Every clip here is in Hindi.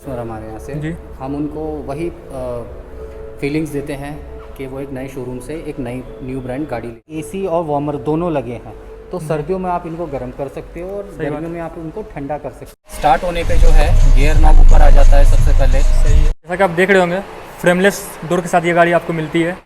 कस्टमर हमारे यहाँ से जी। हम उनको वही फीलिंग्स देते हैं कि वो एक नए शोरूम से एक नई न्यू ब्रांड गाड़ी ले। एसी और वार्मर दोनों लगे हैं, तो सर्दियों में आप इनको गर्म कर सकते हो और गर्मियों में आप उनको ठंडा कर सकते हो। स्टार्ट होने पे जो है गियर नॉब ऊपर आ जाता है सबसे पहले। सही है। जैसा कि आप देख रहे होंगे फ्रेमलेस डोर के साथ ये गाड़ी आपको मिलती है।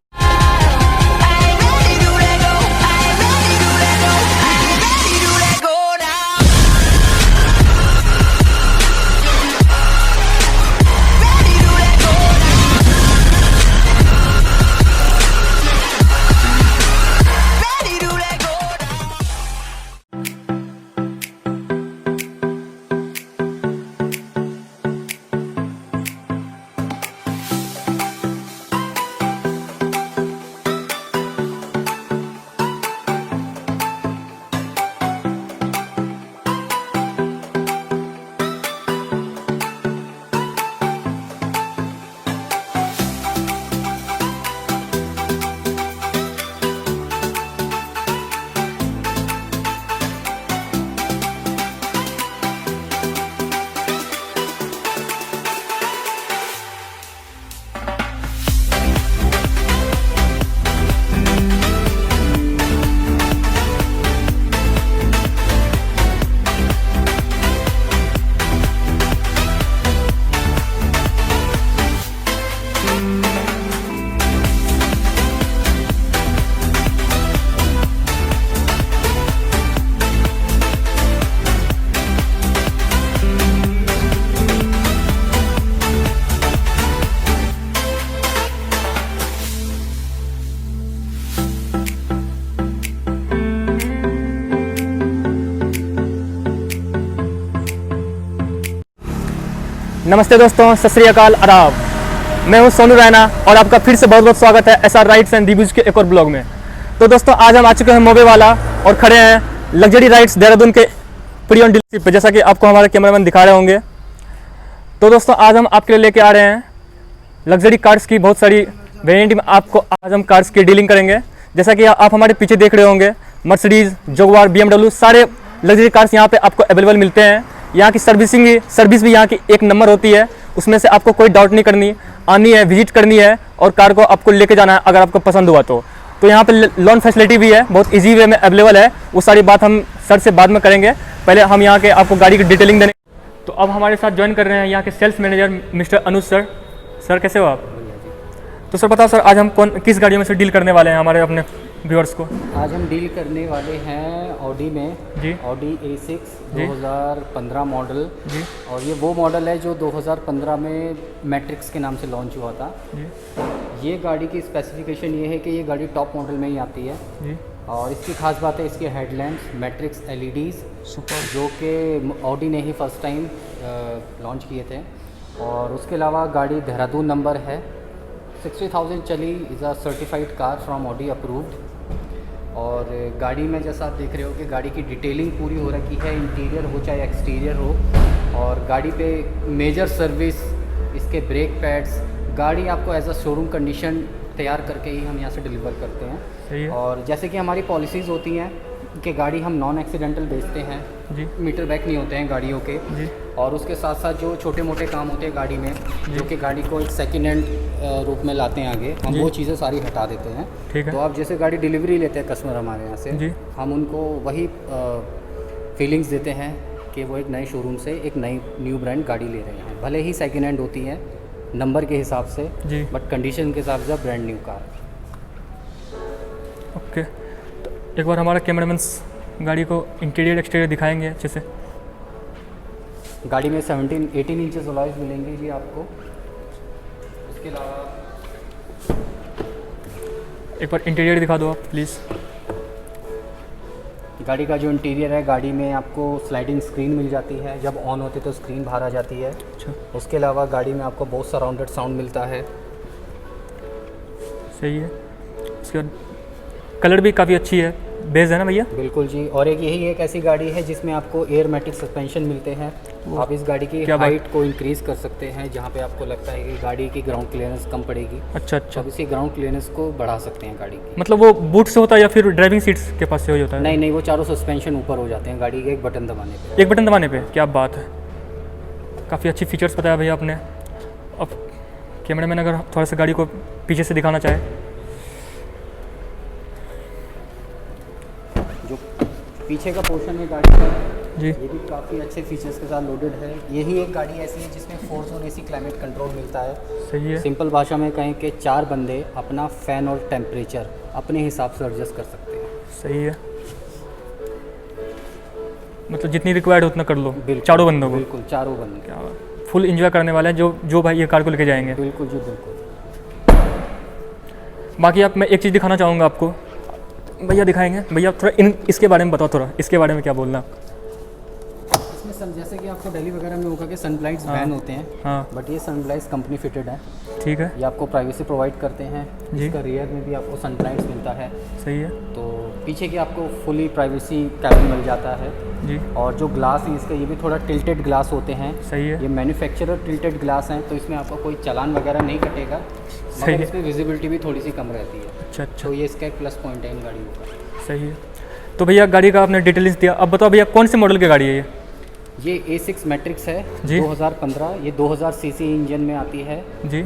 नमस्ते दोस्तों, सत श्री अकाल, आदाब। मैं हूं सोनू रैना और आपका फिर से बहुत बहुत स्वागत है एसआर राइड्स एंड रिव्यूज के एक और ब्लॉग में। तो दोस्तों आज हम आ चुके हैं मोबे वाला और खड़े हैं लग्जरी राइड्स देहरादून के प्री ओन डीलरशिप पे, जैसा कि आपको हमारे कैमरामैन दिखा रहे होंगे। तो दोस्तों आज हम आपके लिए लेके आ रहे हैं लग्जरी कार्स की बहुत सारी वेरिएंट में। आपको आज हम कार्स की डीलिंग करेंगे। जैसा कि आप हमारे पीछे देख रहे होंगे मर्सिडीज, जगुआर, BMW सारे लग्जरी कार्स यहाँ पे आपको अवेलेबल मिलते हैं। यहाँ की सर्विस भी यहाँ की एक नंबर होती है, उसमें से आपको कोई डाउट नहीं करनी, आनी है, विजिट करनी है और कार को आपको लेके जाना है अगर आपको पसंद हुआ तो। यहाँ पे लोन फैसिलिटी भी है, बहुत इजी वे में अवेलेबल है। वो सारी बात हम सर से बाद में करेंगे, पहले हम यहाँ के आपको गाड़ी की डिटेलिंग देने। तो अब हमारे साथ ज्वाइन कर रहे हैं यहाँ के सेल्स मैनेजर मिस्टर अनुज सर। सर कैसे हो आप? तो सर बताओ सर, आज हम किस गाड़ियों में से डील करने वाले हैं हमारे अपने व्यूअर्स को? आज हम डील करने वाले हैं ऑडी में जी। ऑडी A6 2015 मॉडल जी। और ये वो मॉडल है जो 2015 में मैट्रिक्स के नाम से लॉन्च हुआ था जी। ये गाड़ी की स्पेसिफिकेशन ये है कि ये गाड़ी टॉप मॉडल में ही आती है जी। और इसकी खास बात है इसके हेडलैम्प्स मैट्रिक्स LEDs जो कि ऑडी ने ही फर्स्ट टाइम लॉन्च किए थे। और उसके अलावा गाड़ी देहरादून नंबर है, 60,000 चली, is a certified car from Audi approved. और गाड़ी में जैसा आप देख रहे हो कि गाड़ी की डिटेलिंग पूरी हो रखी है, इंटीरियर हो चाहे एक्सटीरियर हो। और गाड़ी पे मेजर सर्विस, इसके ब्रेक पैड्स, गाड़ी आपको एज अ शोरूम कंडीशन तैयार करके ही हम यहाँ से डिलीवर करते हैं। सही है। और जैसे कि हमारी पॉलिसीज़ होती हैं कि गाड़ी हम नॉन एक्सीडेंटल बेचते हैं जी। मीटर बैक नहीं होते हैं गाड़ियों के जी। और उसके साथ साथ जो छोटे मोटे काम होते हैं गाड़ी में जो कि गाड़ी को एक सेकेंड हैंड रूप में लाते हैं आगे, हम वो चीज़ें सारी हटा देते हैं। ठीक है। तो आप जैसे गाड़ी डिलीवरी लेते हैं कस्टमर हमारे यहाँ से जी। हम उनको वही फीलिंग्स देते हैं कि वो एक नए शोरूम से एक नई न्यू ब्रांड गाड़ी ले रहे हैं। भले ही सेकेंड हैंड होती है नंबर के हिसाब से जी, बट कंडीशन के हिसाब से ब्रांड न्यू कार। ओके। तो एक बार हमारा कैमरामैन गाड़ी को इंटीरियर एक्सटीरियर दिखाएंगे अच्छे से। गाड़ी में 18 इंचेस अलॉयज मिलेंगे जी आपको। उसके अलावा एक बार इंटीरियर दिखा दो आप प्लीज़। गाड़ी का जो इंटीरियर है, गाड़ी में आपको स्लाइडिंग स्क्रीन मिल जाती है, जब ऑन होती है तो स्क्रीन बाहर आ जाती है। अच्छा। उसके अलावा गाड़ी में आपको बहुत सराउंडेड साउंड मिलता है। सही है। उसके बाद कलर भी काफ़ी अच्छी है, बेस है ना भैया? बिल्कुल जी। और एक ऐसी गाड़ी है जिसमें आपको एयरमेटिक सस्पेंशन मिलते हैं। आप इस गाड़ी की हाइट को इंक्रीज़ कर सकते हैं जहाँ पे आपको लगता है कि गाड़ी की ग्राउंड क्लियरेंस कम पड़ेगी। अच्छा अच्छा। अब इसकी ग्राउंड क्लियरेंस को बढ़ा सकते हैं गाड़ी की। मतलब वो बूट से होता है या फिर ड्राइविंग सीट्स के पास से हो जाता है? नहीं, वो चारों सस्पेंशन ऊपर हो जाते हैं गाड़ी के एक बटन दबाने पे। एक बटन दबाने पे? क्या बात है। काफ़ी अच्छी फीचर्स बताया भैया आपने। अब कैमरामैन अगर थोड़ा सा गाड़ी को पीछे से दिखाना चाहे। जो पीछे का पोर्शन है गाड़ी का जी, ये भी काफ़ी अच्छे फीचर्स के साथ लोडेड है। यही एक गाड़ी ऐसी है जिसमें 4 जोन AC क्लाइमेट कंट्रोल मिलता है। सही है। सिंपल भाषा में कहें कि 4 बंदे अपना फ़ैन और टेम्परेचर अपने हिसाब से एडजस्ट कर सकते हैं। सही है, मतलब जितनी रिक्वायर्ड है उतना कर लो बिल्कुल, चारों बंदों को। बिल्कुल चारों बंदे क्या फुल इंजॉय करने वाले हैं जो भाई ये कार को लेके जाएंगे। बिल्कुल जी बिल्कुल। बाकी आप मैं एक चीज़ दिखाना चाहूँगा आपको, भैया दिखाएंगे। भैया थोड़ा इसके बारे में बताओ, थोड़ा इसके बारे में क्या बोलना। इसमें जैसे कि आपको दिल्ली वगैरह में होगा कि सनब्लाइट्स बैन होते हैं, हाँ बट ये सनब्लाइट्स कंपनी फिटेड है। ठीक है ये आपको प्राइवेसी प्रोवाइड करते हैं। जी। इसका रियर में भी आपको सनब्लाइट्स मिलता है। सही है तो पीछे की आपको फुली प्राइवेसी कैबिन मिल जाता है। जी, और जो ग्लास है इसका, ये भी थोड़ा टिल्टेड ग्लास होते हैं। सही है ये मैन्युफैक्चरर टिल्टेड ग्लास हैं, तो इसमें आपका कोई चालान वगैरह नहीं कटेगा, सही मगर है। इसमें विजिबिलिटी भी थोड़ी सी कम रहती है। अच्छा अच्छा, तो ये इसका एक प्लस पॉइंट है इन गाड़ियों का। सही है। तो भैया गाड़ी का आपने डिटेल्स दिया, अब बताओ भैया कौन से मॉडल की गाड़ी है ये A6 मैट्रिक्स है जी। 2015। ये 2000 सीसी इंजन में आती है। जी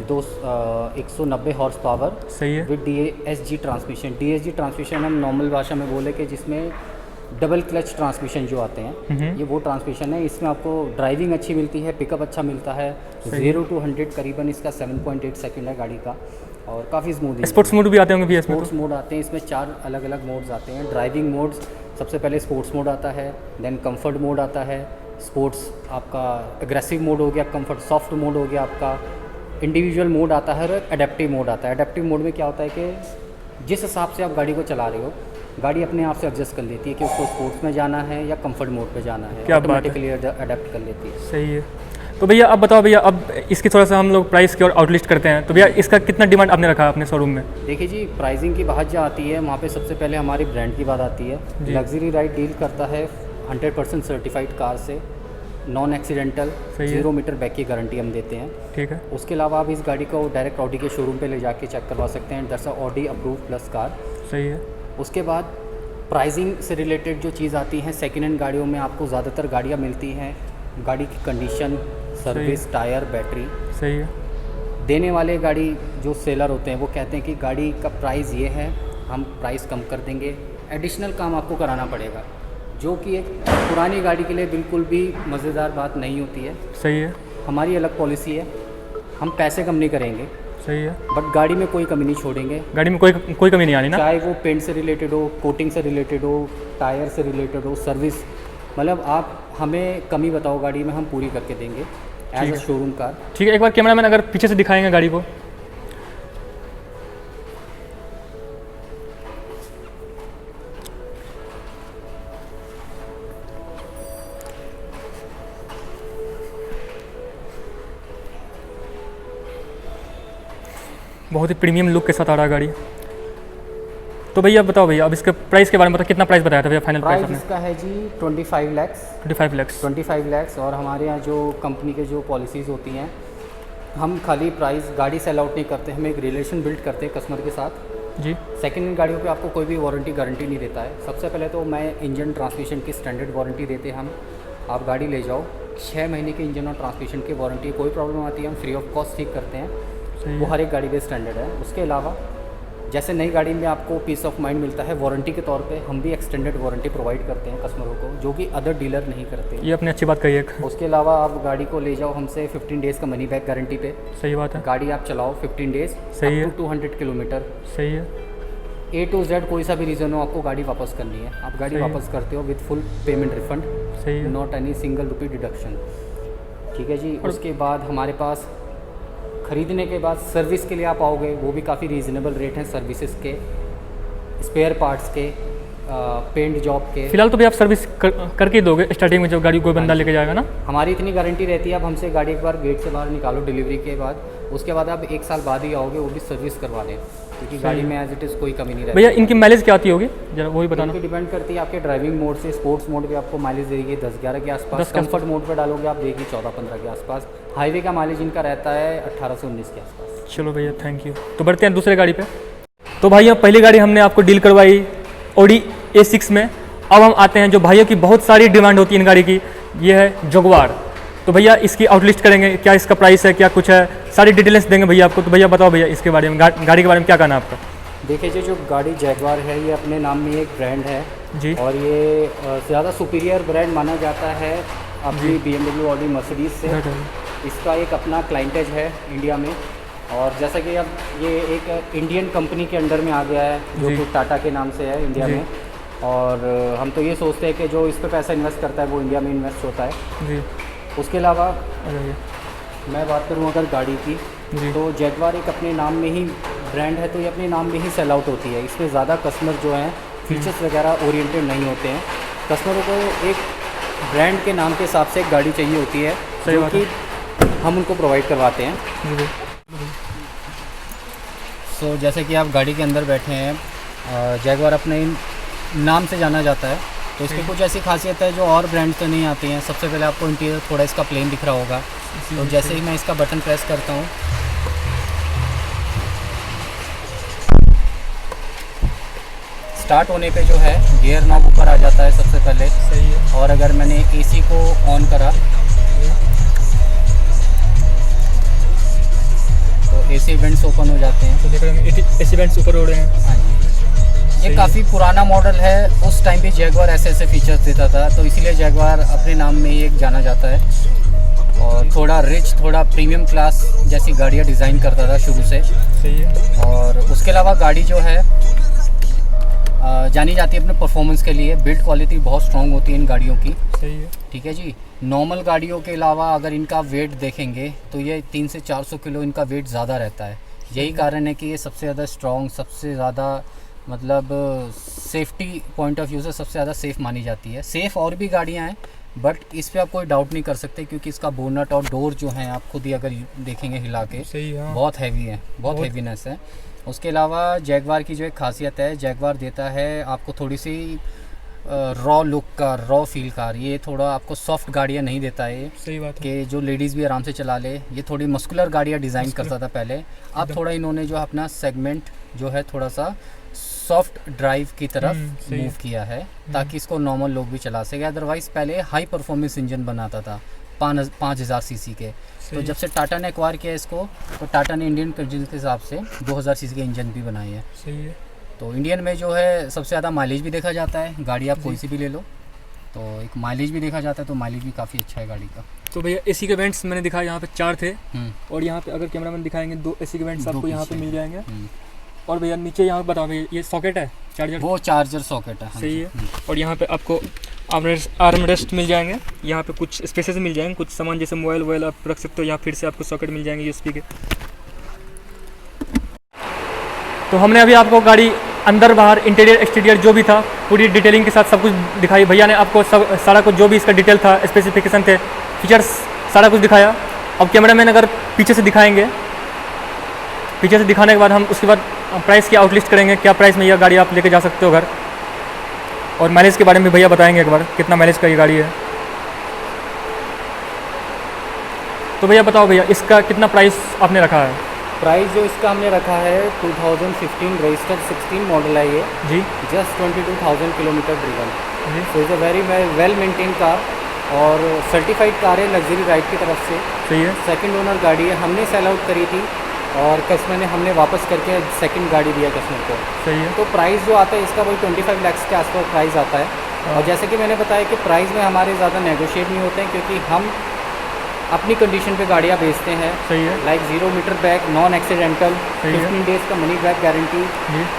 190 हॉर्स पावर सही है। With DSG transmission. DSG transmission हम नॉर्मल भाषा में बोले कि जिसमें डबल क्लच ट्रांसमिशन जो आते हैं, ये वो ट्रांसमिशन है। इसमें आपको ड्राइविंग अच्छी मिलती है, पिकअप अच्छा मिलता है। 0 to 100 करीबन इसका 7.8 सेकंड है गाड़ी का, और काफ़ी स्मूथ है। स्पोर्ट्स मोड भी आते होंगे भैया इसमें स्पोर्ट्स मोड आते हैं इसमें, 4 अलग अलग मोड्स आते हैं। ड्राइविंग मोड्स सबसे पहले स्पोर्ट्स मोड आता है, देन कंफर्ट मोड आता है, स्पोर्ट्स आपका एग्रेसिव मोड हो गया, कंफर्ट सॉफ्ट मोड हो गया आपका, इंडिविजुअल मोड आता है और एडेप्टिव मोड आता है। एडेप्टिव मोड में क्या होता है कि जिस हिसाब से आप गाड़ी को चला रहे हो, गाड़ी अपने आप से एडजस्ट कर लेती है कि उसको स्पोर्ट्स में जाना है या कंफर्ट मोड पे जाना है, क्या बात है। ऑटोमेटिकली अडेप्ट कर लेती है। सही है। तो भैया अब बताओ भैया, अब इसकी थोड़ा सा हम लोग प्राइस की और आउटलिस्ट करते हैं, तो भैया इसका कितना डिमांड आपने रखा है अपने शोरूम में? देखिए जी, प्राइसिंग की बात जो आती है वहाँ पे सबसे पहले हमारी ब्रांड की बात आती है। जी। लग्जरी राइड डील करता है 100% सर्टिफाइड कार से, नॉन एक्सीडेंटल, सही है। 0 मीटर बैक की गारंटी हम देते हैं। ठीक है उसके अलावा आप इस गाड़ी को डायरेक्ट ऑडी के शोरूम पे ले जाके चेक करवा सकते हैं। That's Audi approve plus car. सही है। उसके बाद प्राइसिंग से रिलेटेड जो चीज़ आती है, सेकेंड हैंड गाड़ियों में आपको ज़्यादातर गाड़ियाँ मिलती हैं, गाड़ी की कंडीशन, सर्विस, टायर, बैटरी। सही है। देने वाले गाड़ी जो सेलर होते हैं वो कहते हैं कि गाड़ी का प्राइस ये है, हम प्राइस कम कर देंगे, एडिशनल काम आपको कराना पड़ेगा, जो कि एक पुरानी गाड़ी के लिए बिल्कुल भी मज़ेदार बात नहीं होती है। सही है। हमारी अलग पॉलिसी है, हम पैसे कम नहीं करेंगे, सही है। बट गाड़ी में कोई कमी नहीं छोड़ेंगे। गाड़ी में कोई कमी नहीं आनी ना? चाहे वो पेंट से रिलेटेड हो, कोटिंग से रिलेटेड हो, टायर से रिलेटेड हो, सर्विस, मतलब आप हमें कमी बताओ गाड़ी में, हम पूरी करके देंगे एज अ शोरूम कार। ठीक है, एक बार कैमरामैन अगर पीछे से दिखाएंगे गाड़ी को। बहुत ही प्रीमियम लुक के साथ आ रहा है गाड़ी। तो भैया बताओ भैया, अब इसके प्राइस के बारे में बताओ, कितना प्राइस बताया था भैया फाइनल प्राइस प्राइस आपने? इसका है जी 25 लाख। 25 लाख। 25 लाख। और हमारे यहाँ जो कंपनी के जो पॉलिसीज़ होती हैं, हम खाली प्राइस गाड़ी सेल आउट नहीं करते, हम एक रिलेशन बिल्ड करते हैं कस्टमर के साथ। जी सेकेंड हैंड गाड़ियों पे आपको कोई भी वारंटी गारंटी नहीं देता है। सबसे पहले तो मैं इंजन ट्रांसमिशन की स्टैंडर्ड वारंटी देते हैं हम। आप गाड़ी ले जाओ, 6 महीने के इंजन और ट्रांसमिशन की वारंटी, कोई प्रॉब्लम आती है हम फ्री ऑफ कॉस्ट ठीक करते हैं। सही वो है। हर एक गाड़ी के स्टैंडर्ड है। उसके अलावा जैसे नई गाड़ी में आपको पीस ऑफ माइंड मिलता है वारंटी के तौर पे, हम भी एक्सटेंडेड वारंटी प्रोवाइड करते हैं कस्टमरों को, जो कि अदर डीलर नहीं करते। ये अपनी अच्छी बात कही एक। उसके अलावा आप गाड़ी को ले जाओ हमसे 15 डेज़ का मनी बैक गारंटी पे। सही बात है। गाड़ी आप चलाओ 15 डेज़, सही है। 200 किलोमीटर, सही है। A to Z कोई सा भी रीज़न हो, आपको गाड़ी वापस करनी है, आप गाड़ी सही है। वापस करते हो विद फुल पेमेंट रिफंड, सही है। Not any single rupee deduction. ठीक है जी। उसके बाद हमारे पास ख़रीदने के बाद सर्विस के लिए आप आओगे, वो भी काफ़ी रीज़नेबल रेट हैं सर्विसेज के, स्पेयर पार्ट्स के, पेंट जॉब के। फिलहाल तो भी आप सर्विस करके ही दोगे स्टार्टिंग में जब गाड़ी कोई बंदा लेके जाएगा ना? हमारी इतनी गारंटी रहती है, आप हमसे गाड़ी एक बार गेट से बाहर निकालो डिलीवरी के बाद, उसके बाद आप 1 साल बाद ही आओगे, वो भी सर्विस करवा दें, क्योंकि गाड़ी में एज इट इज़ कोई कमी नहीं रहती। भैया इनकी माइलेज क्या आती होगी जरा वो भी बताना। इनकी डिपेंड करती है आपके ड्राइविंग मोड से। स्पोर्ट्स मोड पे आपको माइलेज देगी 10-11 के आसपास, 10 के कंफर्ट मोड पे डालोगे आप देगी 14-15 के आसपास। हाईवे का माइलेज इनका रहता है 18 से 19 के आसपास। चलो भैया थैंक यू। तो बढ़ते हैं दूसरे गाड़ी पे। तो भैया पहली गाड़ी हमने आपको डील करवाई ऑडी A6 में। अब हम आते हैं जो भाइयों की बहुत सारी डिमांड होती है इन गाड़ी की, ये है जगुआर। तो भैया इसकी आउटलिस्ट करेंगे, क्या इसका प्राइस है, क्या कुछ है, सारी डिटेल्स देंगे भैया आपको। तो भैया बताओ भैया इसके बारे में, गाड़ी के बारे में क्या कहना है आपका? देखिए जी, जो गाड़ी जैगवार है ये अपने नाम में एक ब्रांड है जी। और ये ज़्यादा सुपीरियर ब्रांड माना जाता है अपनी BMW, ऑडी, मर्सिडीज़ से। इसका एक अपना क्लाइंटेज है इंडिया में, और जैसा कि अब ये एक इंडियन कंपनी के अंडर में आ गया है जो कि टाटा के नाम से है इंडिया में। और हम तो ये सोचते हैं कि जो इस पर पैसा इन्वेस्ट करता है वो इंडिया में इन्वेस्ट होता है जी। उसके अलावा मैं बात करूँ अगर गाड़ी की, तो जैगवार एक अपने नाम में ही ब्रांड है, तो ये अपने नाम में ही सेल आउट होती है। इसमें ज़्यादा कस्टमर जो हैं फीचर्स वगैरह ओरिएंटेड नहीं होते हैं। कस्टमरों को एक ब्रांड के नाम के हिसाब से एक गाड़ी चाहिए होती है जो कि हम उनको प्रोवाइड करवाते हैं। सो जैसे कि आप गाड़ी के अंदर बैठे हैं, जैगवार अपने नाम से जाना जाता है, तो इसकी कुछ ऐसी खासियत है जो और ब्रांड तो नहीं आती हैं। सबसे पहले आपको इंटीरियर थोड़ा इसका प्लेन दिख रहा होगा, तो जैसे ही मैं इसका बटन प्रेस करता हूँ स्टार्ट होने पे जो है गियर नॉब ऊपर आ जाता है सबसे पहले। सही है। और अगर मैंने एसी को ऑन करा तो एसी वेंट्स ओपन हो जाते हैं। तो देख रहे हैं एसी वेंट्स ऊपर हो रहे हैं। हाँ जी, ये काफ़ी पुराना मॉडल है। उस टाइम पे जैगवार ऐसे फीचर्स देता था, तो इसीलिए जैगवार अपने नाम में ही एक जाना जाता है और थोड़ा रिच, थोड़ा प्रीमियम क्लास जैसी गाड़ियाँ डिज़ाइन करता था शुरू से। सही है। और उसके अलावा गाड़ी जो है जानी जाती है अपने परफॉर्मेंस के लिए। बिल्ड क्वालिटी बहुत स्ट्रॉन्ग होती है इन गाड़ियों की। सही है। ठीक है जी। नॉर्मल गाड़ियों के अलावा अगर इनका वेट देखेंगे तो ये 300 से 400 किलो इनका वेट ज़्यादा रहता है। यही कारण है कि ये सबसे ज़्यादा स्ट्रॉन्ग, सबसे ज़्यादा मतलब सेफ्टी पॉइंट ऑफ व्यू से सबसे ज़्यादा सेफ़ मानी जाती है। सेफ़ और भी गाड़ियाँ हैं बट इस पे आप कोई डाउट नहीं कर सकते क्योंकि इसका बोनट और डोर जो हैं आप खुद ही अगर देखेंगे हिला के, सही है, बहुत हैवी है, बहुत हैवीनेस है। उसके अलावा जैगवार की जो एक खासियत है, जैगवार देता है आपको थोड़ी सी रॉ लुक का, रॉ फील का। ये थोड़ा आपको सॉफ्ट गाड़ियाँ नहीं देता है। सही बात है कि जो लेडीज़ भी आराम से चला ले। ये थोड़ी मस्कुलर गाड़ियाँ डिज़ाइन करता था पहले। अब थोड़ा इन्होंने जो अपना सेगमेंट जो है थोड़ा सा सॉफ्ट ड्राइव की तरफ मूव किया है ताकि इसको नॉर्मल लोग भी चला सके। अदरवाइज़ पहले हाई परफॉर्मेंस इंजन बनाता था 5000 सीसी के। तो जब से टाटा ने एक्वायर किया इसको, तो टाटा ने इंडियन कंडीशन के हिसाब से 2000 सीसी के इंजन भी बनाए हैं। सही है। तो इंडियन में जो है सबसे ज़्यादा माइलेज भी देखा जाता है। गाड़ी आप कोई सी भी ले लो तो एक माइलेज भी देखा जाता है, तो माइलेज भी काफ़ी अच्छा है गाड़ी का। तो भैया एसी के वेंट्स मैंने दिखा यहाँ पे 4 थे और यहाँ पे अगर कैमरामैन दिखाएंगे 2 एसी के वेंट्स आपको यहाँ पे मिल जाएंगे। और भैया नीचे यहाँ बताओ भैया ये सॉकेट है चार्जर, वो चार्जर सॉकेट है। सही है। और यहाँ पे आपको आर्म रेस्ट मिल जाएंगे। यहाँ पे कुछ स्पेसेस मिल जाएंगे, कुछ सामान जैसे मोबाइल वोबाइल आप रख सकते हो। यहाँ फिर से आपको सॉकेट मिल जाएंगे यूएसबी के। तो हमने अभी आपको गाड़ी अंदर बाहर इंटीरियर एक्सटीरियर जो भी था पूरी डिटेलिंग के साथ सब कुछ दिखाई। भैया ने आपको सब सारा कुछ जो भी इसका डिटेल था, स्पेसिफिकेशन थे, फीचर्स सारा कुछ दिखाया। अब कैमरामैन अगर पीछे से दिखाएंगे, पीछे से दिखाने के बाद हम उसके बाद प्राइस की आउटलिस्ट करेंगे, क्या प्राइस में यह गाड़ी आप लेके जा सकते हो घर। और माइलेज के बारे में भैया बताएंगे एक बार कितना माइलेज का ये गाड़ी है। तो भैया बताओ भैया इसका कितना प्राइस आपने रखा है? प्राइस जो इसका हमने रखा है 2015 रजिस्टर्ड 16 मॉडल है ये जी। Just 22,000 kilometre driven. जी। So is a very well maintain car और सर्टिफाइड कार है लग्जरी राइड की तरफ से। सही है। सेकंड ओनर गाड़ी है, हमने सेल आउट करी थी और कस्टमर ने हमने वापस करके सेकंड गाड़ी दिया कस्टमर को। सही है। तो प्राइस जो आता है इसका वही 25 लाख के आसपास प्राइस आता है। और जैसे कि मैंने बताया कि प्राइस में हमारे ज़्यादा नेगोशिएट नहीं होते हैं क्योंकि हम अपनी कंडीशन पे गाड़ियाँ बेचते हैं। सही है। Like 0 meter back, non accidental, 15 days का money back guarantee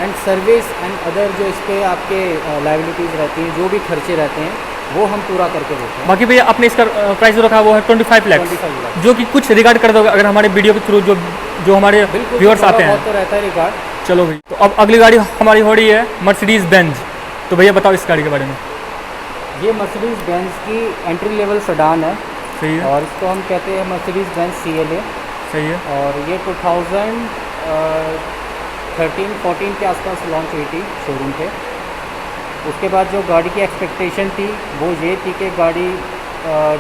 and service and other जो इस पर आपके लाइबिलिटीज़ रहती हैं, जो भी खर्चे रहते हैं वो हम पूरा करके देते हैं। बाकी भैया आपने इसका प्राइस जो रखा वो है 25 लाख, जो कि कुछ रिगार्ड कर दोगे अगर हमारे वीडियो के थ्रू जो हमारे व्यूअर्स आते हैं तो रहता है रिगार्ड। चलो भाई, तो अब अगली गाड़ी हमारी हो रही है मर्सिडीज़ बेंज। तो भैया बताओ इस गाड़ी के बारे में। ये मर्सिडीज़ बेंज की एंट्री लेवल सेडान है। सही है। और इसको हम कहते हैं मर्सिडीज़ बेंज CLA। सही है। और ये 2013-14 के आसपास लॉन्च हुई थी शोरूम पे। उसके बाद जो गाड़ी की एक्सपेक्टेशन थी वो ये थी कि गाड़ी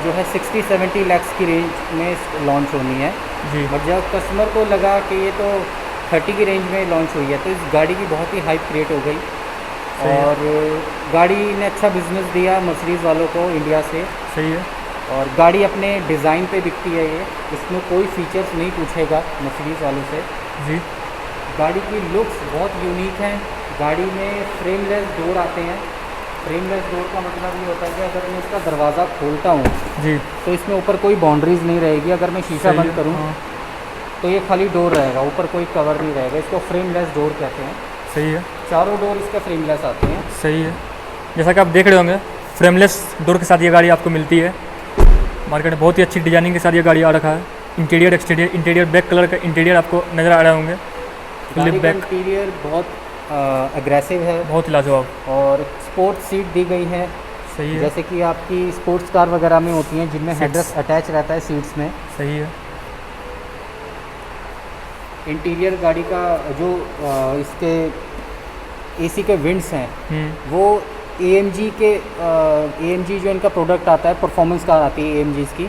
जो है 60-70 लाख की रेंज में लॉन्च होनी है जी। बट जब कस्टमर को लगा कि ये तो 30 की रेंज में लॉन्च हुई है तो इस गाड़ी की बहुत ही हाइप क्रिएट हो गई और गाड़ी ने अच्छा बिजनेस दिया मर्सिडीज़ वालों को इंडिया से। सही है। और गाड़ी अपने डिज़ाइन पे दिखती है ये, इसमें कोई फीचर्स नहीं पूछेगा मर्सिडीज़ वालों से जी। गाड़ी की लुक्स बहुत यूनिक हैं। गाड़ी में फ्रेमलेस डोर आते हैं। फ्रेमलेस डोर का मतलब ये होता है कि अगर मैं इसका दरवाज़ा खोलता हूँ जी तो इसमें ऊपर कोई बाउंड्रीज़ नहीं रहेगी। अगर मैं शीशा सही बंद है, करूँ हाँ, तो ये खाली डोर रहेगा, ऊपर कोई कवर नहीं रहेगा। इसको फ्रेमलेस डोर कहते हैं। सही है, चारों डोर इसके फ्रेमलेस आते हैं। सही है। जैसा कि आप देख रहे होंगे फ्रेमलेस डोर के साथ ये गाड़ी आपको मिलती है मार्केट में। बहुत ही अच्छी डिजाइनिंग के साथ ये गाड़ी आ रखा है। Interior exterior, interior black colour का इंटीरियर आपको नज़र आ रहे होंगे। गाड़ी का बैक इंटीरियर बहुत अग्रेसिव है बहुत ही लाजवाब, और स्पोर्ट सीट दी गई है, सही है, जैसे कि आपकी स्पोर्ट्स कार वगैरह में होती हैं जिनमें Seats। हेडरेस्ट अटैच रहता है सीट्स में। सही है, इंटीरियर गाड़ी का जो इसके एसी के विंड्स हैं वो AMG के AMG जो इनका प्रोडक्ट आता है, परफॉर्मेंस कार आती है AMGs की,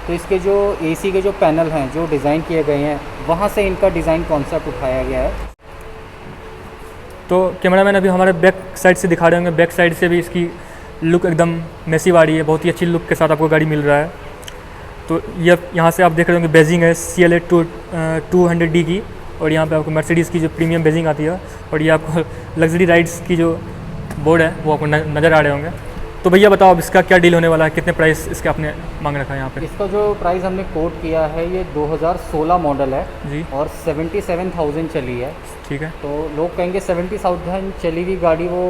तो इसके जो AC के जो पैनल हैं जो डिज़ाइन किए गए हैं वहाँ से इनका डिज़ाइन कॉन्सेप्ट उठाया गया है। तो कैमरामैन अभी हमारे बैक साइड से दिखा रहे होंगे। बैक साइड से भी इसकी लुक एकदम मैसिव आ रही है, बहुत ही अच्छी लुक के साथ आपको गाड़ी मिल रहा है। तो ये यहाँ से आप देख रहे होंगे बेजिंग है CLA 200D की, और यहाँ पे आपको मर्सिडीज़ की जो प्रीमियम बेजिंग आती है, और ये आपको लग्जरी राइड्स की जो बोर्ड है वो आपको नज़र आ रहे होंगे। तो भैया बताओ अब इसका क्या डील होने वाला है, कितने प्राइस इसके आपने मांग रखा है यहाँ पे? इसका जो प्राइस हमने कोट किया है ये 2016 मॉडल है जी, और 77,000 चली है। ठीक है, तो लोग कहेंगे 70,000 चली हुई गाड़ी वो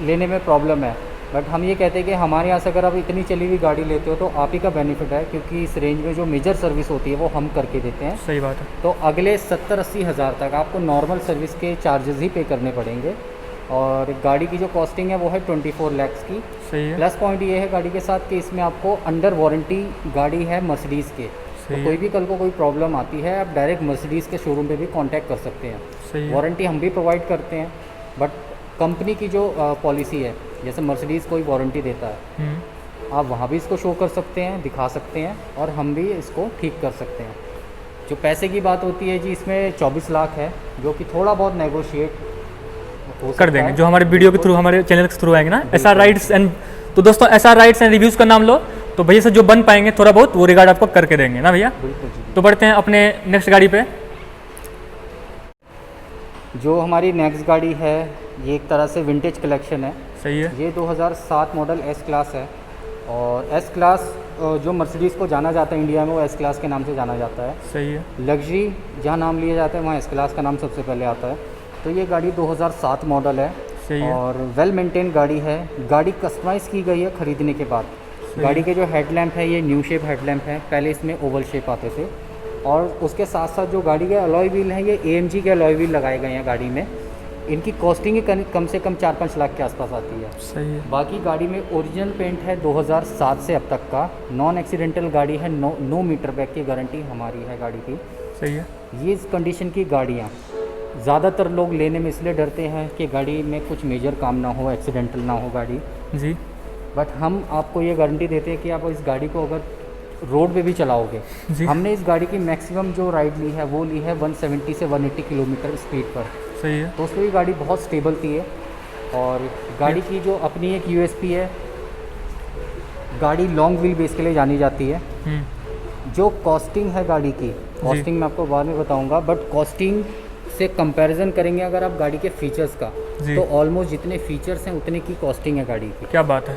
लेने में प्रॉब्लम है, बट हम ये कहते हैं कि हमारे यहाँ से अगर आप इतनी चली हुई गाड़ी लेते हो तो आप ही का बेनिफिट है, क्योंकि इस रेंज में जो मेजर सर्विस होती है वो हम करके देते हैं। सही बात है। तो अगले 70-80 हज़ार तक आपको नॉर्मल सर्विस के चार्जेस ही पे करने पड़ेंगे, और गाड़ी की जो कॉस्टिंग है वो है 24 लाख की। सही है, प्लस पॉइंट ये है गाड़ी के साथ कि इसमें आपको अंडर वारंटी गाड़ी है मर्सिडीज़ के, तो सही कोई है, भी कल को कोई प्रॉब्लम आती है आप डायरेक्ट मर्सिडीज़ के शोरूम पे भी कांटेक्ट कर सकते हैं। सही है, वारंटी हम भी प्रोवाइड करते हैं, बट कंपनी की जो पॉलिसी है, जैसे मर्सिडीज़ कोई वारंटी देता है आप वहाँ भी इसको शो कर सकते हैं, दिखा सकते हैं, और हम भी इसको ठीक कर सकते हैं। जो पैसे की बात होती है जी, इसमें 24 लाख है, जो कि थोड़ा बहुत नेगोशिएट कर देंगे जो हमारे वीडियो के थ्रू, हमारे चैनल के थ्रू आएंगे ना, SR राइड्स एंड। तो दोस्तों SR राइड्स एंड रिव्यूज़ का नाम लो तो भैया से जो बन पाएंगे थोड़ा बहुत वो रिगार्ड आपको करके देंगे ना भैया। बिल्कुल जी। तो बढ़ते हैं अपने नेक्स्ट गाड़ी पे। जो हमारी नेक्स्ट गाड़ी है ये एक तरह से विंटेज कलेक्शन है। सही है, ये 2007 मॉडल S क्लास है, और S क्लास जो मर्सिडीज़ को जाना जाता है इंडिया में वो S क्लास के नाम से जाना जाता है। सही है, लग्जरी जहाँ नाम लिया जाता है वहाँ S क्लास का नाम सबसे पहले आता है। तो ये गाड़ी 2007 मॉडल है, सही है, और वेल मेंटेन गाड़ी है। गाड़ी कस्टमाइज़ की गई है ख़रीदने के बाद। गाड़ी के जो हेडलैम्प है ये न्यू शेप हेडलैम्प है, पहले इसमें ओवल शेप आते थे, और उसके साथ साथ जो गाड़ी के अलॉय व्हील हैं ये AMG के अलॉय व्हील लगाए गए हैं गाड़ी में। इनकी कॉस्टिंग ही कम से कम 4-5 लाख के आसपास आती है। सही है, बाकी गाड़ी में ओरिजिनल पेंट है 2007 से अब तक का, नॉन एक्सीडेंटल गाड़ी है, नो मीटर बैक की गारंटी हमारी है गाड़ी की। सही है, ये इस कंडीशन की गाड़ियाँ ज़्यादातर लोग लेने में इसलिए डरते हैं कि गाड़ी में कुछ मेजर काम ना हो, एक्सीडेंटल ना हो गाड़ी, जी, बट हम आपको ये गारंटी देते हैं कि आप इस गाड़ी को अगर रोड पे भी चलाओगे, जी, हमने इस गाड़ी की मैक्सिमम जो राइड ली है वो ली है 170 से 180 किलोमीटर स्पीड पर, सही है, तो उसमें भी गाड़ी बहुत स्टेबल थी है। और गाड़ी की जो अपनी एक USP है, गाड़ी लॉन्ग व्हील बेस के लिए जानी जाती है। जो कॉस्टिंग है गाड़ी की, कॉस्टिंग मैं आपको बाद में बताऊंगा, बट कॉस्टिंग से कंपैरिजन करेंगे अगर आप गाड़ी के फीचर्स का, जी, तो ऑलमोस्ट जितने फीचर्स हैं उतने की कॉस्टिंग है गाड़ी की। क्या बात है,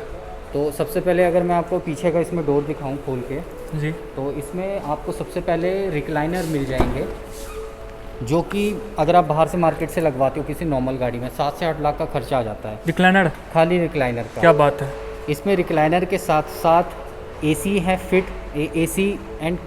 तो सबसे पहले अगर मैं आपको पीछे का इसमें डोर दिखाऊं खोल के, जी, तो इसमें आपको सबसे पहले रिक्लाइनर मिल जाएंगे, जो कि अगर आप बाहर से मार्केट से लगवाते हो किसी नॉर्मल गाड़ी में 7 से 8 लाख का खर्चा आ जाता है रिक्लाइनर, खाली रिक्लाइनर का। क्या बात है, इसमें रिक्लाइनर के साथ साथ AC है फिट, AC एंड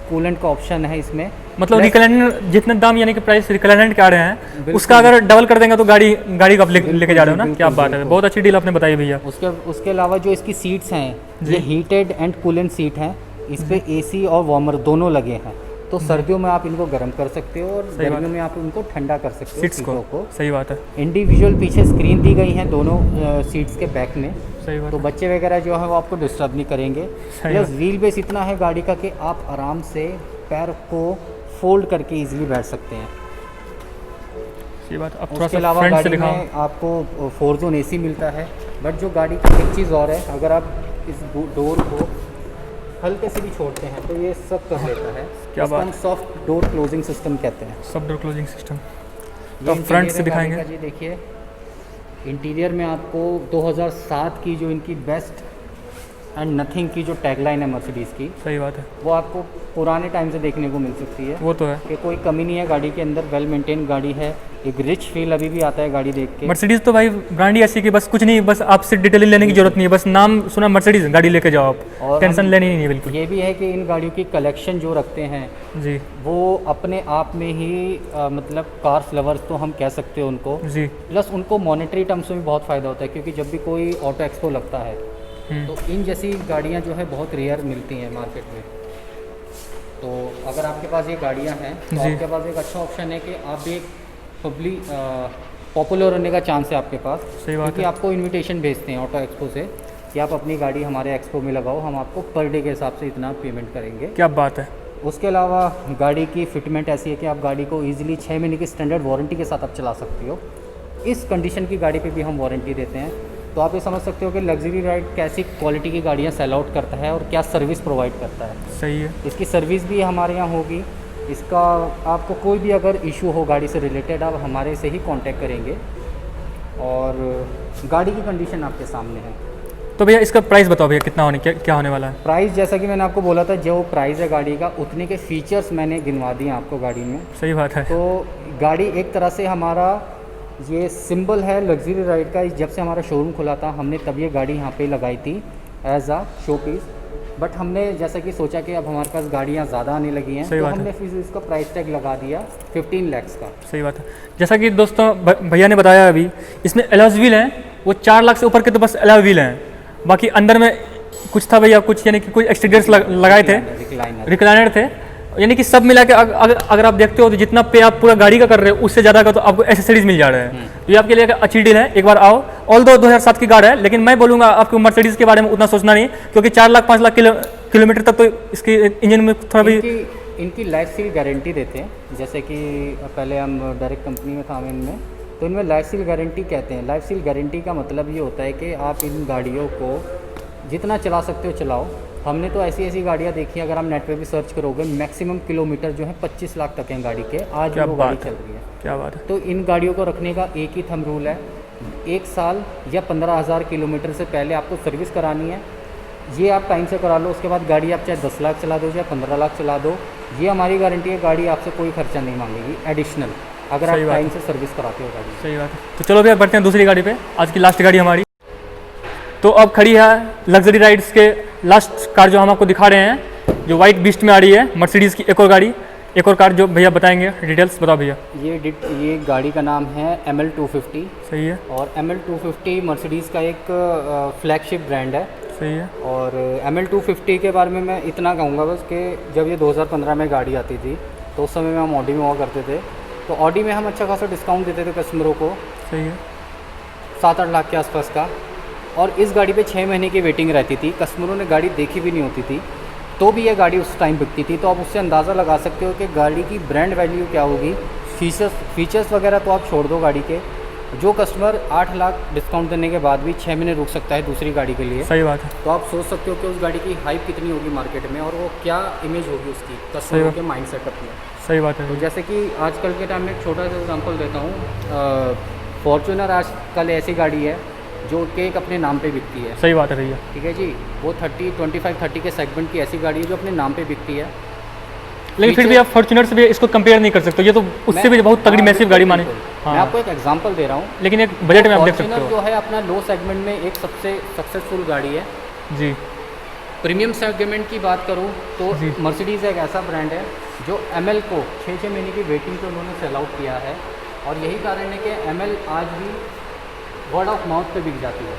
कूलेंट का ऑप्शन है इसमें। मतलब Plus- रिक्लाइनर जितने दाम यानी कि प्राइस रिक्लाइनर के आ रहे हैं बिल्कुल। उसका अगर डबल कर देंगे तो गाड़ी का आप लेके जा रहे हो ना। बिल्कुल, क्या बात है, बिल्कुल। बहुत अच्छी डील आपने बताई भैया। उसके अलावा जो इसकी सीट्स हैं जी। ये हीटेड एंड कूलेंट सीट हैं, इस पे AC और वार्मर दोनों लगे हैं, तो सर्दियों में आप इनको गर्म कर सकते हो और सही बात गर्मियों में आप इनको ठंडा कर सकते हो सीट्स सीटों को, सही बात है, इंडिविजुअल पीछे स्क्रीन दी गई हैं दोनों सीट्स के बैक में, सही बात तो है, बच्चे वगैरह जो है वो आपको डिस्टर्ब नहीं करेंगे। सही प्लस बात। व्हील बेस इतना है गाड़ी का कि आप आराम से पैर को फोल्ड करके इजीली बैठ सकते हैं। सही बात। अब थोड़ा उसके सा अलावा फ्रंट से गाड़ी दिखाओ। में आपको 4 जोन AC मिलता है, बट जो गाड़ी की एक चीज़ और है, अगर आप इस डोर को हल्के से भी छोड़ते हैं तो ये सब कर लेता है। क्या इसको बात हम सॉफ्ट डोर क्लोजिंग सिस्टम कहते हैं। सब डोर क्लोजिंग सिस्टम। ये तो फ्रंट इंटीरियर से है गाड़ी दिखाएंगे। का जी, देखिए इंटीरियर में आपको 2007 की जो इनकी बेस्ट एंड नथिंग की जो टैगलाइन है मर्सिडीज़ की, सही बात है, वो आपको पुराने टाइम से देखने को मिल सकती है वो तो है। कि कोई कमी नहीं है गाड़ी के अंदर। वेल मेंटेन गाड़ी है, एक रिच फील अभी भी आता है गाड़ी देख के। मर्सिडीज़ तो भाई ब्रांड ही ऐसी है कि बस कुछ नहीं, बस आपसे डिटेलिंग लेने की जरूरत नहीं है, बस नाम सुना मर्सिडीज़, गाड़ी लेके जाओ आप, और टेंशन हम लेनी ही नहीं है बिल्कुल। ये भी है कि इन गाड़ियों की कलेक्शन जो रखते हैं जी वो अपने आप में ही मतलब कार्स लवर्स तो हम कह सकते हैं उनको, जी। प्लस उनको मॉनेटरी टर्म्स में भी बहुत फ़ायदा होता है, क्योंकि जब भी कोई ऑटो एक्सपो लगता है तो इन जैसी गाड़ियाँ जो है बहुत रेयर मिलती हैं मार्केट में। तो अगर आपके पास ये गाड़ियाँ हैं तो जी। आपके पास एक अच्छा ऑप्शन है कि आप भी एक पब्लिक पॉपुलर होने का चांस है आपके पास, सही बात क्योंकि है। आपको इनविटेशन भेजते हैं ऑटो एक्सपो से कि आप अपनी गाड़ी हमारे एक्सपो में लगाओ, हम आपको पर डे के हिसाब से इतना पेमेंट करेंगे। क्या बात है। उसके अलावा गाड़ी की फिटमेंट ऐसी है कि आप गाड़ी को ईजिली 6 महीने की स्टैंडर्ड वारंटी के साथ आप चला सकते हो। इस कंडीशन की गाड़ी पे भी हम वारंटी देते हैं। तो आप ये समझ सकते हो कि लग्जरी राइड कैसी क्वालिटी की गाड़ियाँ सेल आउट करता है और क्या सर्विस प्रोवाइड करता है। सही है। इसकी सर्विस भी हमारे यहाँ होगी। इसका आपको कोई भी अगर इशू हो गाड़ी से रिलेटेड, आप हमारे से ही कांटेक्ट करेंगे। और गाड़ी की कंडीशन आपके सामने है। तो भैया इसका प्राइस बताओ भैया, कितना होने क्या होने वाला है? प्राइस जैसा कि मैंने आपको बोला था, जो प्राइस है गाड़ी का उतने के फीचर्स मैंने गिनवा दिए आपको गाड़ी में। सही बात है। तो गाड़ी एक तरह से हमारा ये सिंबल है लग्जरी राइड का। जब से हमारा शोरूम खुला था हमने तब ये गाड़ी यहाँ पे लगाई थी as a show piece, but हमने जैसा कि सोचा कि अब हमारे पास गाड़ियाँ ज़्यादा आने लगी हैं तो हमने फिर इसका प्राइस टैग लगा दिया 15 लाख का। सही बात है। जैसा कि दोस्तों भैया ने बताया अभी, इसमें अलॉय व्हील हैं, वो 4 लाख से ऊपर के तो बस अलॉय व्हील हैं, बाकी अंदर में कुछ था भैया, कुछ यानी कि कुछ एक्सटीरियर्स लगाए थे, रिक्लाइनर थे, यानी कि सब मिला के अगर आप देखते हो तो जितना पे आप पूरा गाड़ी का कर रहे हो उससे ज़्यादा का तो आपको एसेसरीज मिल जा रहे हैं। तो ये आपके लिए अच्छी डील है, एक बार आओ। ऑल दो 2007 की कार है, लेकिन मैं बोलूँगा आपको मर्सिडीज़ के बारे में उतना सोचना नहीं, क्योंकि 4 लाख 5 लाख किलोमीटर तक तो इसकी इंजन में थोड़ा भी इनकी लाइफ सील गारंटी देते हैं। जैसे कि पहले हम डायरेक्ट कंपनी में काम इनमें, तो इनमें लाइफ सील गारंटी कहते हैं। लाइफ सील गारंटी का मतलब ये होता है कि आप इन गाड़ियों को जितना चला सकते हो चलाओ। हमने तो ऐसी गाड़ियाँ देखी हैं, अगर आप नेट पे भी सर्च करोगे मैक्सिमम किलोमीटर जो है 25 लाख तक हैं गाड़ी के, आज भी वो गाड़ी चल रही है। क्या बात है। तो इन गाड़ियों को रखने का एक ही थंब रूल है, 1 साल या 15,000 किलोमीटर से पहले आपको सर्विस करानी है। ये आप टाइम से करा लो, उसके बाद गाड़ी आप चाहे 10 लाख चला दो चाहे 15 लाख चला दो, ये हमारी गारंटी है। गाड़ी आपसे कोई खर्चा नहीं मांगेगी एडिशनल, अगर आप टाइम से सर्विस कराते हो गाड़ी। सही बात है। तो चलो भैया बढ़ते हैं दूसरी गाड़ी पे, आज की लास्ट गाड़ी हमारी। तो अब खड़ी है लग्जरी राइड्स के लास्ट कार जो हम आपको दिखा रहे हैं, जो वाइट बीस्ट में आ रही है, मर्सिडीज़ की एक और गाड़ी, एक और कार जो भैया बताएंगे, डिटेल्स बताओ भैया। ये गाड़ी का नाम है ML250। सही है। और ML250 मर्सिडीज़ का एक फ्लैगशिप ब्रांड है। सही है। और ML250 के बारे में मैं इतना कहूँगा बस कि जब ये 2015 में गाड़ी आती थी तो उस समय में हम ऑडी में हुआ करते थे, तो ऑडी में हम अच्छा खासा डिस्काउंट देते थे कस्टमरों को। सही है। 7-8 लाख के आसपास का। और इस गाड़ी पे 6 महीने की वेटिंग रहती थी, कस्टमरों ने गाड़ी देखी भी नहीं होती थी, तो भी ये गाड़ी उस टाइम बिकती थी। तो आप उससे अंदाज़ा लगा सकते हो कि गाड़ी की ब्रांड वैल्यू क्या होगी। फीचर्स वगैरह तो आप छोड़ दो गाड़ी के, जो कस्टमर 8 लाख डिस्काउंट देने के बाद भी 6 महीने रुक सकता है दूसरी गाड़ी के लिए। सही बात है। तो आप सोच सकते हो कि उस गाड़ी की हाइप कितनी होगी मार्केट में, और वो क्या इमेज होगी उसकी कस्टमर के माइंड सेटअप में। सही बात है। तो जैसे कि आजकल के टाइम में एक छोटा सा एग्जांपल देता हूँ, फॉर्च्यूनर आजकल ऐसी गाड़ी है जो कि एक अपने नाम पे बिकती है। सही बात है भैया। ठीक है जी, वो 25-30 के सेगमेंट की ऐसी गाड़ी है जो अपने नाम पे बिकती है। लेकिन फिर भी आप फॉर्च्यूनर से भी इसको कंपेयर नहीं कर सकते, ये तो उससे भी बहुत तगड़ी मैसिव गाड़ी मानी। मैं आपको एक एग्जांपल दे रहा हूँ, लेकिन एक बजट में आप देख सकते हो। जो है अपना लो सेगमेंट में एक सबसे सक्सेसफुल गाड़ी है जी। प्रीमियम सेगमेंट की बात करूँ तो मर्सिडीज़ एक ऐसा ब्रांड है जो ML को 6 महीने की वेटिंग पे उन्होंने सेल आउट किया है, और यही कारण है कि ML आज भी वर्ड ऑफ माउथ पे बिक जाती है।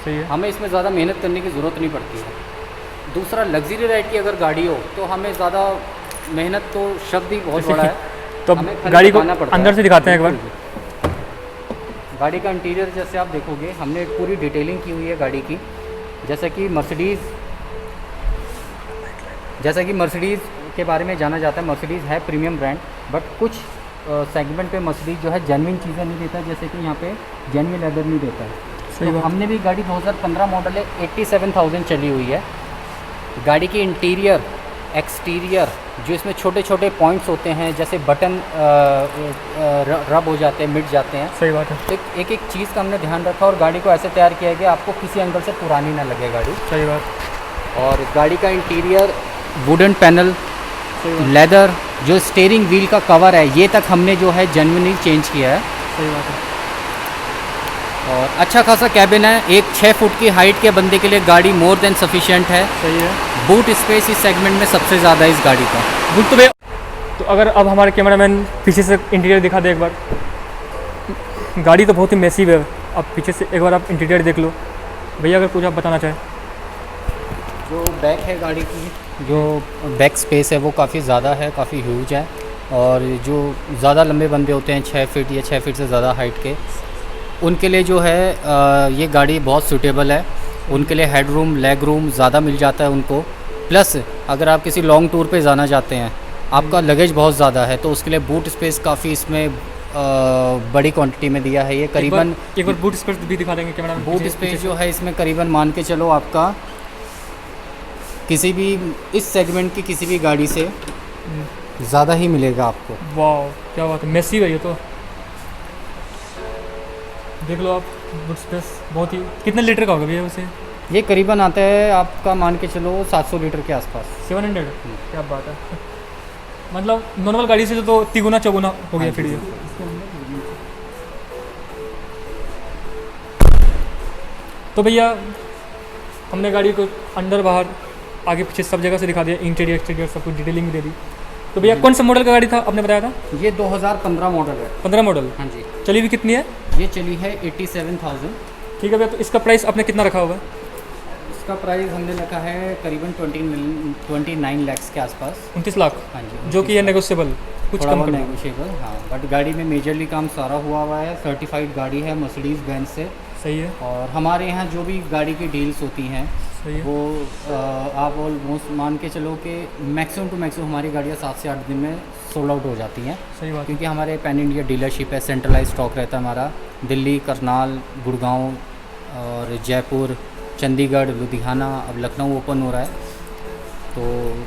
सही है। हमें इसमें ज़्यादा मेहनत करने की ज़रूरत नहीं पड़ती है। दूसरा, लग्जरी राइड की अगर गाड़ी हो तो हमें ज़्यादा मेहनत, तो शब्द ही बहुत बड़ा है, तो गाड़ी को अंदर से दिखाते हैं एक बार। गाड़ी का इंटीरियर जैसे आप देखोगे, हमने पूरी डिटेलिंग की हुई है गाड़ी की। जैसे कि मर्सिडीज़ के बारे में जाना जाता है, मर्सिडीज़ है प्रीमियम ब्रांड, बट कुछ सेगमेंट पे मर्सिडीज़ जो है जेन्युइन चीज़ें नहीं देता, जैसे कि यहाँ पे जेन्युइन लेदर नहीं देता है। तो हमने भी गाड़ी 2015 मॉडल है, 87,000 चली हुई है। गाड़ी की इंटीरियर, एक्सटीरियर, जो इसमें छोटे छोटे पॉइंट्स होते हैं, जैसे बटन रब हो जाते हैं, मिट जाते हैं। सही बात है। तो एक एक चीज़ का हमने ध्यान रखा और गाड़ी को ऐसे तैयार किया कि आपको किसी एंगल से पुरानी ना लगे गाड़ी। सही बात। और गाड़ी का इंटीरियर, वुडन पैनल, लेदर, जो स्टीयरिंग व्हील का कवर है, ये तक हमने जो है जेन्युइनली चेंज किया है। सही बात है। और अच्छा खासा कैबिन है। एक 6 फुट की हाइट के बंदे के लिए गाड़ी मोर देन सफिशिएंट है। सही है। बूट स्पेस इस सेगमेंट में सबसे ज़्यादा है इस गाड़ी का। बुक तो भैया, तो अगर अब हमारे कैमरामैन पीछे से इंटीरियर दिखा दे एक बार। गाड़ी तो बहुत ही मैसिव है, अब पीछे से एक बार आप इंटीरियर देख लो भैया, अगर कुछ आप बताना चाहें। जो बैक है गाड़ी की, जो बैक स्पेस है वो काफ़ी ज़्यादा है, काफ़ी ह्यूज है। और जो ज़्यादा लंबे बंदे होते हैं 6 फीट या 6 फीट से ज़्यादा हाइट के, उनके लिए जो है ये गाड़ी बहुत सूटेबल है। उनके लिए हेड रूम, लेग रूम ज़्यादा मिल जाता है उनको। प्लस अगर आप किसी लॉन्ग टूर पे जाना चाहते हैं, आपका लगेज बहुत ज़्यादा है, तो उसके लिए बूट स्पेस काफ़ी इसमें बड़ी क्वांटिटी में दिया है। ये करीबन एक बार बूट स्पेस भी दिखा देंगे कैमरा में। बूट स्पेस जो है इसमें करीबन मान के चलो आपका किसी भी इस सेगमेंट की किसी भी गाड़ी से ज़्यादा ही मिलेगा आपको। वाह क्या बात है, मैसिव है ये तो। देख लो आप, बूट स्पेस बहुत ही, कितने लीटर का होगा भैया वैसे? ये करीबन आता है आपका मान के चलो 700 लीटर के आसपास। 700। क्या बात है, मतलब नॉर्मल गाड़ी से तो तिगुना चौगुना हो गया फिर ये। तो भैया हमने गाड़ी को अंदर बाहर आगे पीछे सब जगह से दिखा दिया, इंटीरियर एक्सटीरियर सब कुछ डिटेलिंग भी दे दी। तो भैया कौन सा मॉडल का गाड़ी था आपने बताया था? ये 2015 मॉडल है। 15 मॉडल। हाँ जी। चली भी कितनी है? ये चली है 87,000। ठीक है भैया, तो इसका प्राइस आपने कितना रखा होगा? इसका प्राइस हमने रखा है करीबन 29 लाख के आसपास। 29 लाख। हाँ जी। जो कि है नेगोशिएबल, कुछ थोड़ा कम बहुत कर नेगोशिएबल, हाँ। बट गाड़ी में मेजरली काम सारा हुआ है। सर्टिफाइड गाड़ी है मर्सिडीज़ बेंज से। सही है। और हमारे यहाँ जो भी गाड़ी की डील्स होती हैं, सही है। वो आप ऑलमोस्ट मान के चलो कि मैक्सिमम टू मैक्सिमम हमारी गाड़ियाँ 7 से 8 दिन में सोल्ड आउट हो जाती हैं। सही बात। क्योंकि हमारे पैन इंडिया डीलरशिप है, सेंट्रलाइज स्टॉक रहता है हमारा। दिल्ली, करनाल, गुड़गांव और जयपुर, चंडीगढ़, लुधियाना, अब लखनऊ ओपन हो रहा है, तो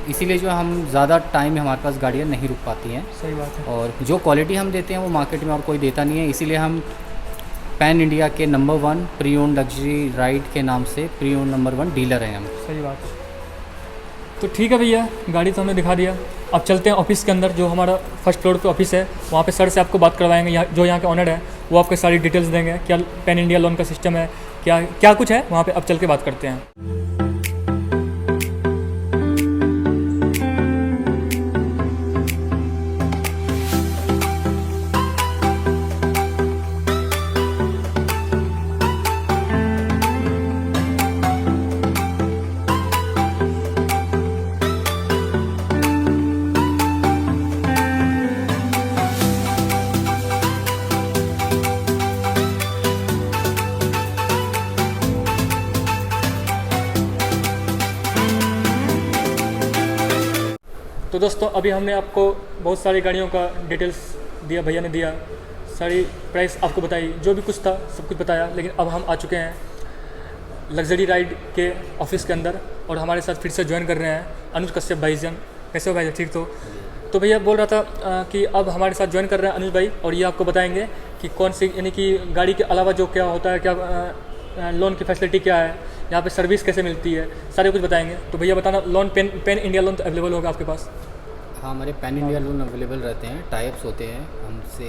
इसीलिए जो हम ज़्यादा टाइम में हमारे पास गाड़ियाँ नहीं रुक पाती हैं। सही बात है। और जो क्वालिटी हम देते हैं वो मार्केट में और कोई देता नहीं है, इसीलिए हम पैन इंडिया के number 1 pre owned luxury ride के नाम से प्री ओन्ड नंबर 1 डीलर हैं हम। सही बात है। तो ठीक है भैया, गाड़ी तो हमने दिखा दिया। अब चलते हैं ऑफिस के अंदर, जो हमारा फर्स्ट फ्लोर पे ऑफिस है। वहाँ पे सर से आपको बात करवाएंगे, जो यहाँ के ऑनर है वो आपको सारी डिटेल्स देंगे, क्या पैन इंडिया लोन का सिस्टम है, क्या क्या कुछ है वहाँ पे। अब चल के बात करते हैं। तो दोस्तों अभी हमने आपको बहुत सारी गाड़ियों का डिटेल्स दिया, भैया ने दिया, सारी प्राइस आपको बताई, जो भी कुछ था सब कुछ बताया। लेकिन अब हम आ चुके हैं लग्जरी राइड के ऑफिस के अंदर, और हमारे साथ फिर से ज्वाइन कर रहे हैं अनुज कश्यप भाईजान। कैसे हो भाई? ठीक। तो भैया बोल रहा था कि अब हमारे साथ ज्वाइन कर रहे हैं अनुज भाई, और ये आपको बताएंगे कि कौन सी, यानी कि गाड़ी के अलावा जो क्या होता है, क्या लोन की फैसिलिटी क्या है, यहाँ पे सर्विस कैसे मिलती है, सारे कुछ बताएंगे। तो भैया बताना, लोन पैन इंडिया लोन तो अवेलेबल होगा आपके पास? हाँ, हमारे पैन इंडिया लोन अवेलेबल रहते हैं, टाइप्स होते हैं हमसे।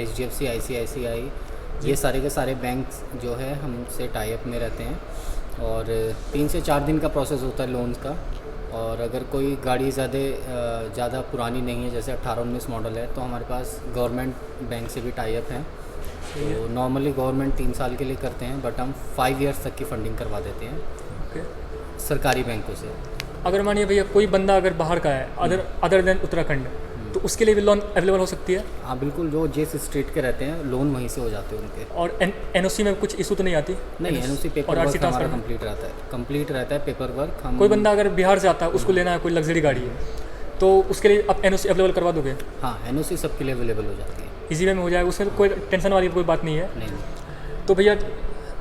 HDFC, ICICI, ये सारे के सारे बैंक जो है हमसे टाइप में रहते हैं, और 3 से 4 दिन का प्रोसेस होता है लोन्स का। और अगर कोई गाड़ी ज़्यादा पुरानी नहीं है, जैसे 18-19 मॉडल है, तो हमारे पास गवर्नमेंट बैंक से भी टाइप हैं। तो नॉर्मली गवर्नमेंट 3 साल के लिए करते हैं, बट हम 5 ईयर्स तक की फंडिंग करवा देते हैं। ओके। सरकारी बैंकों से। अगर मानिए भैया कोई बंदा अगर बाहर का है, अदर देन उत्तराखंड, तो उसके लिए भी लोन अवेलेबल हो सकती है? हाँ बिल्कुल, जो जिस स्टेट के रहते हैं लोन वहीं से हो जाते हैं उनके। और NOC में कुछ इशू तो नहीं आती? नहीं, NOC पेपर वर्क हमारा कंप्लीट रहता है पेपर वर्क। हम कोई बंदा अगर बिहार से आता है, उसको लेना है कोई लग्जरी गाड़ी है, तो उसके लिए आप NOC अवेलेबल करवा दोगे? हाँ, NOC सबके लिए अवेलेबल हो जाती है, इजी वे में हो जाएगा, उसमें कोई टेंशन वाली कोई बात नहीं है। नहीं। तो भैया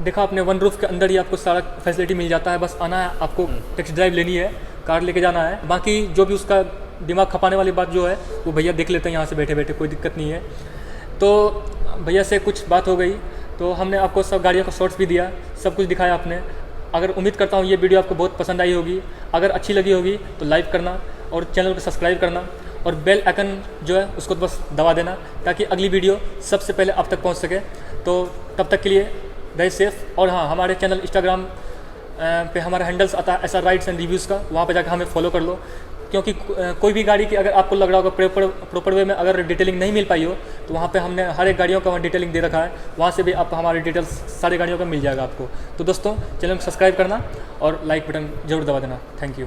देखा आपने, वन रूफ के अंदर ही आपको सारा फैसिलिटी मिल जाता है। बस आना है आपको, टेस्ट ड्राइव लेनी है, कार लेके जाना है। बाकी जो भी उसका दिमाग खपाने वाली बात जो है वो भैया देख लेते हैं यहाँ से बैठे बैठे, कोई दिक्कत नहीं है। तो भैया से कुछ बात हो गई तो हमने आपको सब गाड़ियों का शॉर्ट्स भी दिया, सब कुछ दिखाया आपने। अगर उम्मीद करता हूँ ये वीडियो आपको बहुत पसंद आई होगी। अगर अच्छी लगी होगी तो लाइक करना और चैनल को सब्सक्राइब करना और बेल आइकन जो है उसको बस दबा देना, ताकि अगली वीडियो सबसे पहले आप तक पहुँच सके। तो तब तक के लिए रहे सेफ। और हाँ, हमारे चैनल इंस्टाग्राम पे हमारा हैंडल्स आता है SR राइड्स एंड रिव्यूज़ का, वहाँ पे जाकर हमें फॉलो कर लो। क्योंकि कोई भी गाड़ी की अगर आपको लग रहा होगा प्रॉपर वे में अगर डिटेलिंग नहीं मिल पाई हो तो वहाँ पे हमने हर एक गाड़ियों का वहाँ डिटेलिंग दे रखा है, वहाँ से भी आप हमारे डिटेल्स सारी गाड़ियों का मिल जाएगा आपको। तो दोस्तों, चैनल को सब्सक्राइब करना और लाइक बटन जरूर दबा देना। Thank you.